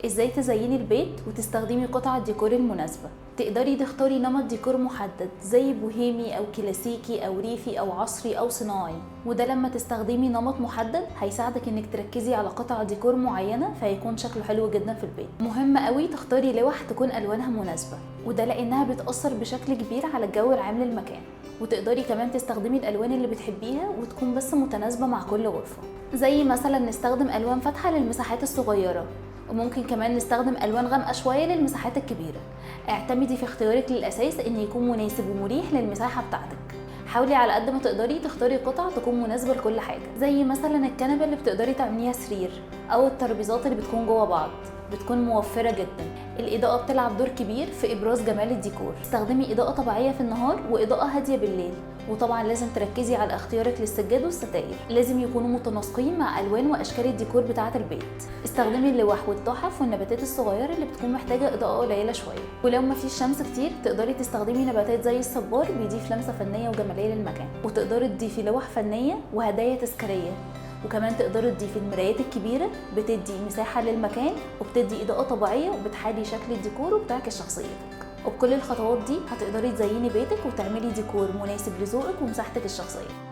ازاي تزيني البيت وتستخدمي قطع الديكور المناسبة. تقدري تختاري نمط ديكور محدد زي بوهيمي او كلاسيكي او ريفي او عصري او صناعي، وده لما تستخدمي نمط محدد هيساعدك انك تركزي على قطع ديكور معينة فيكون شكله حلو جدا في البيت. مهم قوي تختاري لوح تكون الوانها مناسبة، وده لانها بتأثر بشكل كبير على الجو العام للمكان. وتقدري كمان تستخدمي الالوان اللي بتحبيها وتكون بس متناسبة مع كل غرفة، زي مثلا نستخدم الوان فاتحة للمساحات الصغيرة، وممكن كمان نستخدم الوان غامقه شويه للمساحات الكبيره. اعتمدي في اختيارك للاساس ان يكون مناسب ومريح للمساحه بتاعتك. حاولي على قد ما تقدري تختاري قطع تكون مناسبه لكل حاجه، زي مثلا الكنبه اللي بتقدري تعمليها سرير، او الترابيزات اللي بتكون جوه بعض بتكون موفره جدا. الاضاءه بتلعب دور كبير في ابراز جمال الديكور. استخدمي اضاءه طبيعيه في النهار واضاءه هاديه بالليل. وطبعا لازم تركزي على اختيارك للسجاد والستاير، لازم يكونوا متناسقين مع الوان واشكال الديكور بتاعه البيت. استخدمي اللوح والتحف والنباتات الصغيره اللي بتكون محتاجه اضاءه قليله شويه. ولو مفيش شمس كتير تقدري تستخدمي نباتات زي الصبار، بيضيف لمسه فنيه وجماليه للمكان. وتقدري تضيفي لوح فنيه وهدايا تذكاريه. وكمان تقدري تضيفي المرايات الكبيره، بتدي مساحه للمكان وبتدي اضاءه طبيعيه وبتحلي شكل الديكور وبتعكس شخصيتك. وبكل الخطوات دي هتقدري تزيني بيتك وتعملي ديكور مناسب لذوقك ومساحتك الشخصيه.